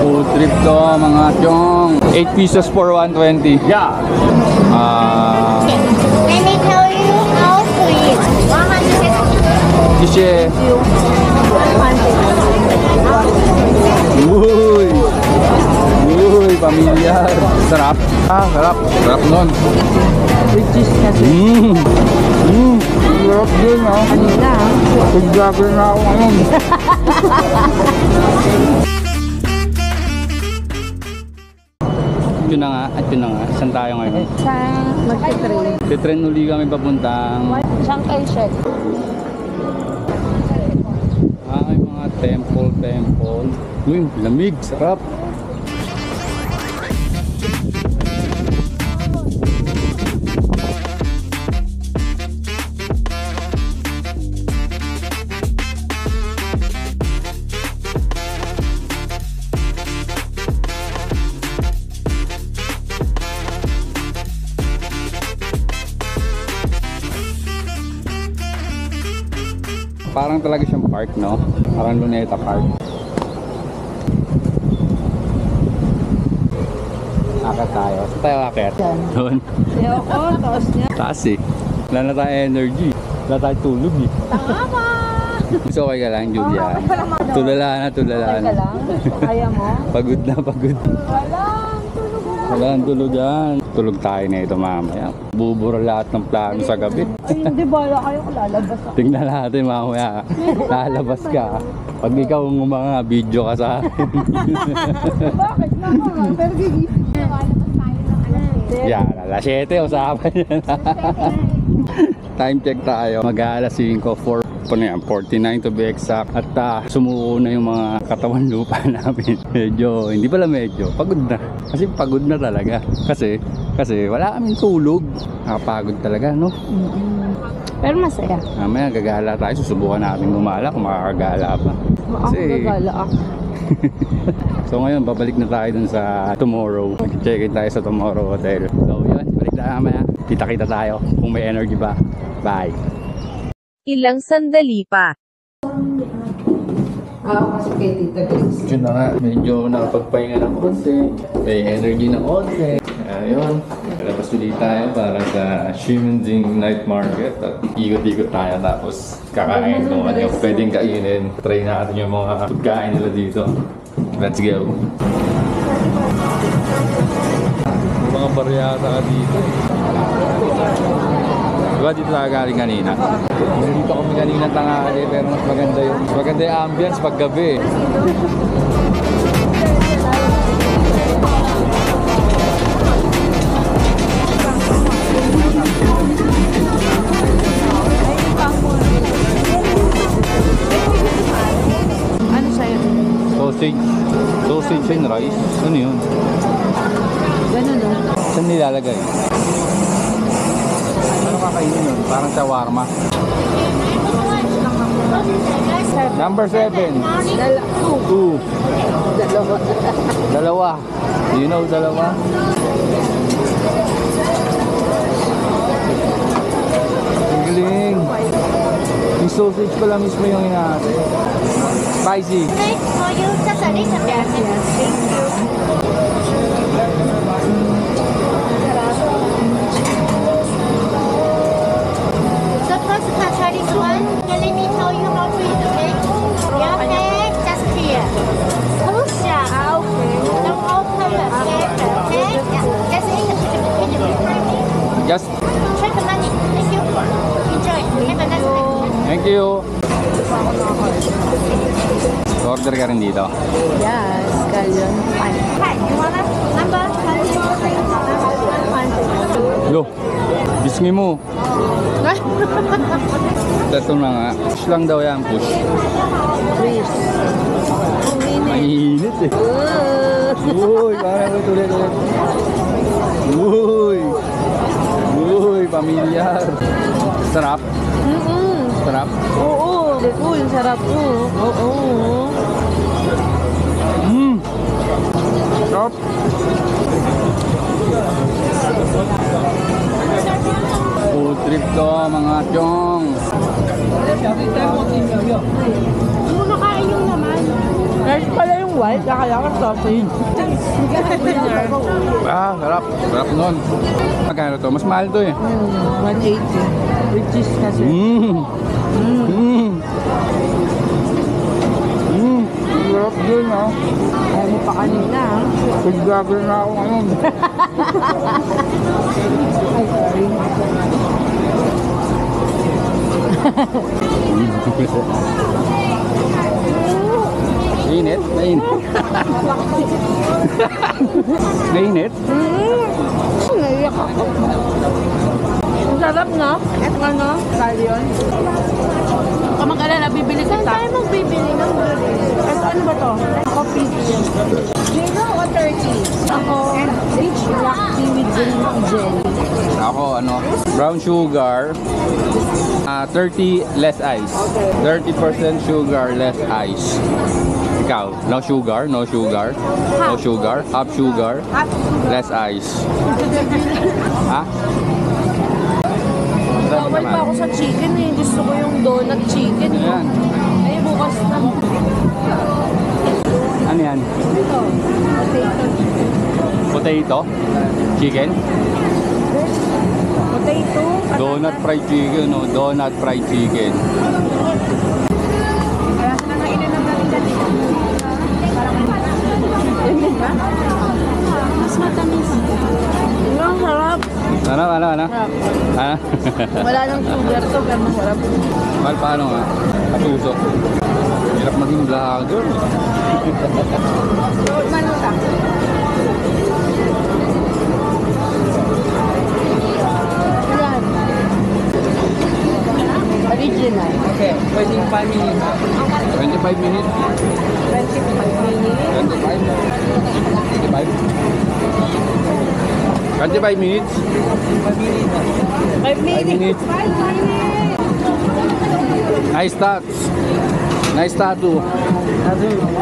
Food trip to mga chong. 8 pesos for 120. Yeah. Let me tell you how sweet. 100. Kishe. Uy. Uy, pamilyar. Sarap. Sarap. Sarap nun. With cheese kasi. Sarap din ha. Kanina. Pag-vlogger na ako ngayon. Yun na nga, at yun na nga. Saan tayo ngayon? Sa magte-train. Titren uli kami papuntang... Shanghai Shek. May mga temple. Uy, lamig. Sarap. Parang talaga siyang park, no? Parang Luneta Park. Akat tayo. Saan tayo akat? Doon. Kaya ako, taos niya. Taas eh. Wala na tayo energy. Wala tayo tulog eh. Tama! So okay ka lang, Julia. Tulala na. Okay ka lang? Kaya mo? Pagod na, pagod. Walang tulog yan. Tulog tayo na ito mamaya. Bubura lahat ng plano sa gabi. Ay, hindi bala kayo kung lalabas ako. Tingnan natin mamaya. Lalabas ka. Pag ikaw ng mga video ka sa akin. Bakit naman? Pero gigising. Yan, alas 7. Usapan yan. Time check tayo. Mag-aalas 5. 49 to be exact. At sumuko na yung mga katawan lupa namin. Medyo, hindi pala medyo. Pagod na. Kasi pagod na talaga. Kasi wala kaming tulog. Nakapagod talaga, no? Pero masaya. Mamaya gagala tayo. Susubukan natin gumala kung makakagala pa. Ako gagala ako. So ngayon, babalik na tayo dun sa Tomorrow. Mag-check-in tayo sa Tomorrow Hotel. So yun, balik na mamaya. Kita-kita tayo kung may energy pa. Bye! Ilang sandali pa. Kasi kay Tita Grace. Yun na nga, medyo nakapagpahinga ng konti. May energy na konti. Ayun, labas ulit tayo para sa Ximending Night Market. At ikot-ikot tayo tapos kakain kung ano yung pwedeng kainin. Try natin yung mga pagkain nila dito. Let's go! May mga baryata ka dito. Diba dito tayo galing kanina? Dito kami kanina tanghali pero mas maganda yung ambience pag gabi. Ano sa'yo? Sausage and rice. Ano yun? Ganun no? Saan nilalagay? Ano kakainin yun? Parang shawarma. Number 7. 2. Dalawa. Do you know dalawa? Ang galing. Yung sausage pala mismo yung inaate. Spicy. Wait for you just a little bit. Yes. Thank you. The first part, try this one. Let me tell you how to eat, okay? Your head just here. Push up. Okay. Don't open the head, okay? Yeah. Just eat the chicken. Just. Check the money. Thank you. Enjoy. Have a nice day. Thank you. Order ka rin dito. Yes, scallion. Hi, you wanna number? Lo, bismi mo. Ito na nga. Push lang daw yan, push. Please. Mainit eh. Uy, parang ulit. Uy, pamilyar. Sarap. Sarap. Oo. Yung sarap po. Oo. Sarap. Food trip to mga chong. Muna kain yung naman. Fresh pala yung white. Kaya ka sausage. Winner. Ah, sarap. Sarap nun. Magkano to? Mas mahal to eh. 180. With cheese kasi. Sarap din ah. Ayaw mo pa kanina. Paggagal na ako ngayon. Ay, sorry. Mainit? Mainit? Mainit? Naiyak ako. Ang sarap, no? Ito ano? Salion. Kung mag-alala, bibili ka Saan tayo magbibili ng burrito? Ito ano ba to? Coffee. 0 o 30? Ako, rich black tea with green jelly. Ako ano, brown sugar, 30 less ice. 30% sugar, less ice. Ikaw, no sugar, no sugar, no sugar, half sugar, less ice. Ha? Bawal pa ako sa chicken eh. Gusto ko yung donut chicken. Ayan. Ay, bukas na. Ano yan? Ito. Potato? Chicken? Potato. Donut fried chicken, no? Donut fried chicken. Kaya sila na ininom natin dati. Yun din ba? Mas matamis. Ang sarap. Ano? Sarap. Ha? Wala nang sugar to, pero masarap. Mahal paano nga? Katusok. Hirap maging vlogger. Mano ka? Yan. Original. Okay, waiting 5 minutes. 25 minutes? 25 minutes. 25 minutes? 5 minutes. 5 minutes. Nice tats. Nice tattoo.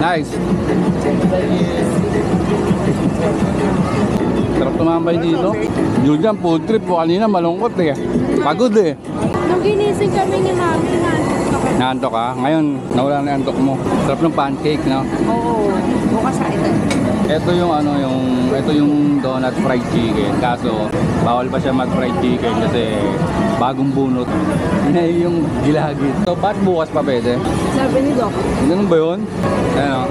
Nice. Sarap tumambay dito. Julian, food trip po. Kanina malungkot eh. Pagod eh. Nung ginising kami ni Mami, Naantok ka? Ngayon, nawala na yung antok mo. Sarap ng pancake, no? Oo. Bukas sa ito. Ito yung donut fried chicken. Kaso, bawal pa siya mag-fried chicken kasi bagong bunot. Yun na yung gilagid. So, ba't bukas pa pwede? Sabi ni Doc. Ganun ba yun? Ano?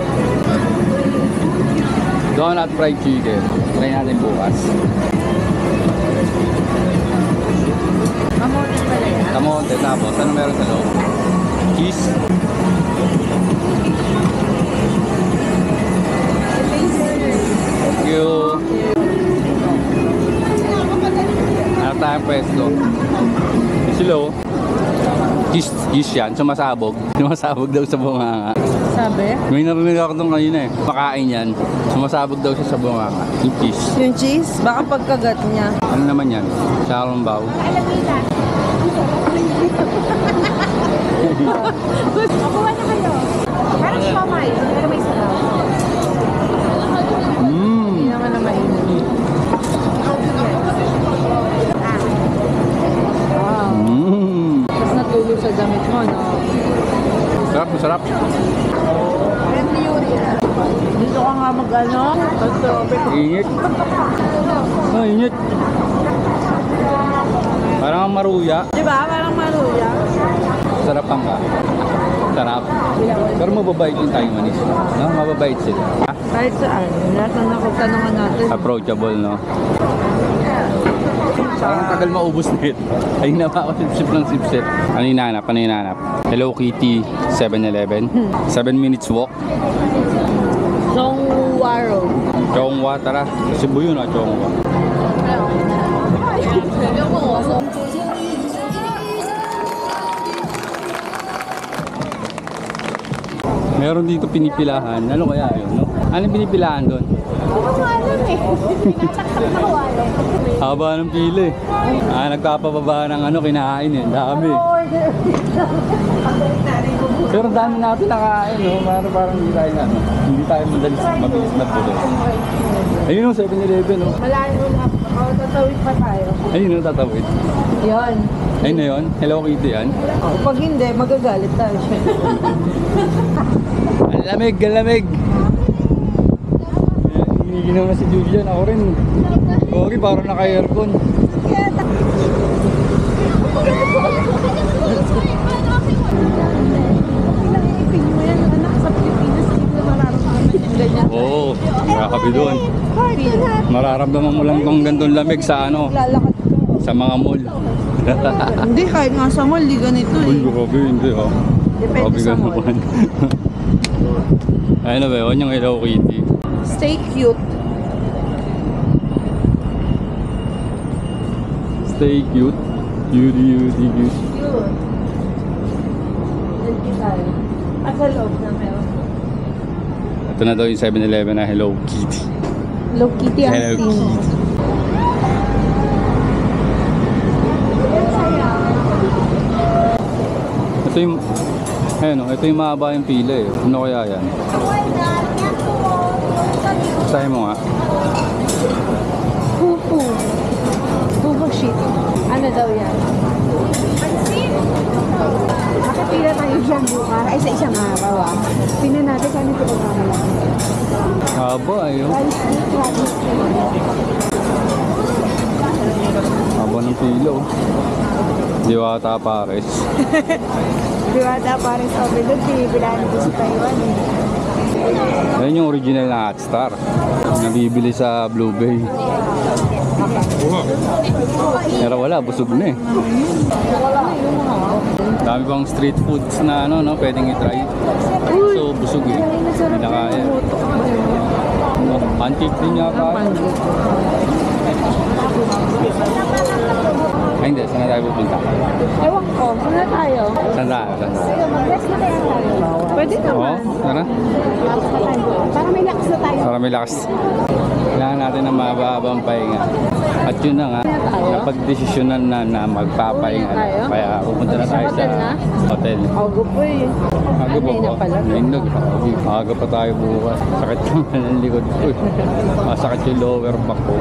Donut fried chicken. Try natin bukas. Kamote pala yan. Kamote, tapos ano meron sa loob? Cheese. Thank you. Ano tayong pwesto? Silo. Cheese yan, sumasabog. Sumasabog daw sa bunganga. Sabi? May narinig ako doon kanina eh. Pakain yan. Sumasabog daw siya sa bunganga. Yung cheese. Yung cheese? Baka pagkagat niya. Ano naman yan? Xiaolongbao. Makuha na kayo. Parang siomay, pero may sabaw. Hindi naman na mainit. Wow. Tapos natulog sa damit mo, no? Sarap, masarap. Dito ka nga mag-ano? Init. Oh, init. Parang ang maruya. Di ba? Parang maluya. Sarapan ka. Sarap. Pero mababait yung Taiwanese. No? Mababait sila. Kahit saan. Lahat na nakagtanungan natin. Approachable, no? Parang tagal maubos na ito. Ayun na ba ako sip-sip ng sip-sip. Ano yung nanap? Ano yung nanap? Hello Kitty 7-Eleven. 7 minutes walk. Chongwa Road. Chongwa, tara. Sa Cebu yun, Chongwa. Meron dito pinipilahan. Ano kaya yun, no? Anong pinipilahan doon? Hindi ko alam eh. Pinataktak na ko alam. Haba ng pila eh. Nagpapababa ng ano, kinain eh. Dami. Pero dami natin nakain, no? Parang hindi tayo na, hindi tayo mabilis na tuloy. Ayun o, 7-Eleven, no? Malayo na. Tatawid pa tayo. Ayun o, tatawid. Yan. Ayun na yun. Hello Kitty yan. Pag hindi, magagalit tayo siya. Ang lamig, ang lamig. Giniginaw na si Julian. Ako rin. Gogi, parang naka-aircon. Ilang mo yan, anak, sa Pilipinas, hindi mo mararamdaman yung ganyan. Oo, grabe doon. Mararamdaman mo lang tong gantong lamig sa ano, Lalakad ko. sa mga mall. Hindi, kahit nga sa mall, di ganito Uy, eh. grabe, hindi oh. Depende Grabe sa ka mall. naman. Ayun na ba yun, yung Hello Kitty. Stay cute. Stay cute. Cutie, cute. At sa loob na meron. Ito na daw yung 7-Eleven na Hello Kitty. Hello Kitty ang Hello theme. Kitty. Ito yung, ayun o, ito yung mahaba yung pila eh. Ano kaya yan? Sabi mo nga. Fufu. Fufu shit. Ano daw yan? Nakapila tayo dyan bukas. Ay, sa isang araw ah. Tingnan natin kung ano programa lang. Haba ayun. Haba ng pila oh. Diwata Pares. Diwata parang sa open doon. Pinipilaan ko sa Taiwan eh. Ayun yung original na Hotstar. Nabibili sa Blue Bay. Pero wala, busog na eh. Dami pang street foods na ano, no, pwedeng i-try. So, busog eh. Hindi na kaya. Oh, pancake din yata. Ay, hindi. Saan na tayo pupunta? Ewan ko, saan na tayo? Saan tayo? Saan tayo? Mag-rest na kaya tayo? Pwede Oo, naman. tara. Para may lakas na tayo. Para may lakas. Kailangan natin ng mahabang pahinga. At yun na nga, napag-desisyonan na magpapahinga na. Kaya pupunta na tayo sa hotel. Ogo po eh. Aga pa Kanina ba? pala. Nainog. Aga pa tayo bukas. Sakit naman ang likod ko eh. Masakit yung lower back ko.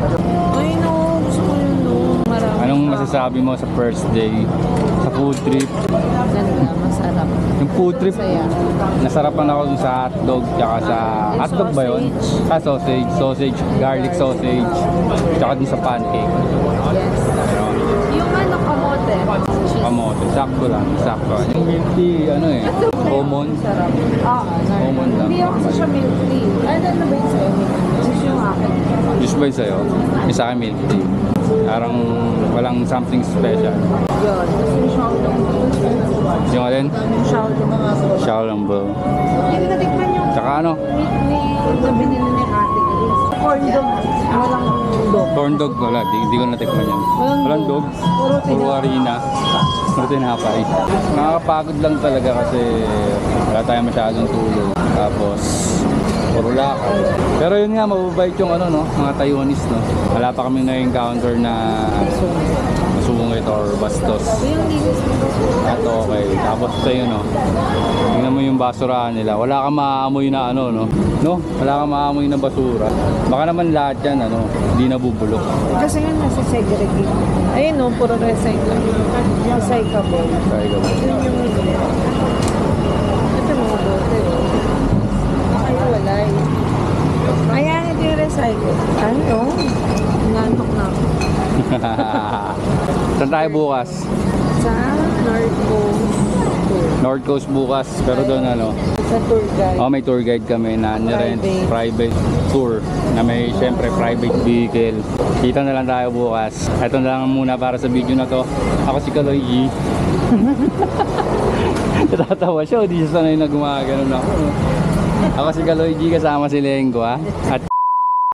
Ay no, gusto ko yun no. Marami. Anong masasabi mo sa first day? Sa food trip? Ganda, masarap. Yung food trip, Masaya. nasarapan ako dun sa hotdog, tsaka sa... yung Hotdog ba yun? sausage. Ah, sausage. Sausage, garlic sausage. Tsaka dun sa pancake. Yes. Ano? Yung ano, kamote. Cheese. Kamote. Sakto lang. Sakto. Yung milk tea, ano eh. Common. Sarap. Common lang. Hindi ako kasi siya milk tea. Ano na ba yung sa'yo? Gusto yung akin. Just ba sa'yo? Yung sa akin milk tea. Parang walang something special. Yun. Gusto yung Shaolong. Yung alin? Yung Shaolong. Xiaolongbao. Hindi ko natikman yung Tsaka ano? na binili ni ate Chris. Corn dog. Walang dog. Corn dog wala. Di ko natikman yan. Walang dog. Puro harina. Puro tinapay. Nakakapagod lang talaga kasi wala tayong masyadong tulog. Tapos puro lakad. Pero yun nga, mababait yung ano, no? Mga Taiwanese, no? Wala pa kami na-encounter na masungit or bastos. Yung linis ng basura. At okay. Tapos sa'yo, no? Tingnan mo yung basurahan nila. Wala kang maaamoy na ano, no? No? Wala kang maaamoy na basura. Baka naman lahat yan, ano? Hindi nabubulok. Kasi nga nasa segregate. Ayun no, puro recycle. Recyclable. Kaya ka ba? Yun yung ito mga bote. Ay, wala eh. Ayan, ito yung recycle. Ano? Nantok na ako. Saan tayo bukas? Sa North Coast Tour. North Coast bukas. Pero doon ano? Sa tour guide. Oh, may tour guide kami na nirent private tour na may syempre private vehicle. Kita na lang tayo bukas. Ito na lang muna para sa video na to. Ako si Kaloy G. Natatawa siya, hindi siya sanay na gumagano ako. Ako si Kaloy G, kasama si Lenggo ha. At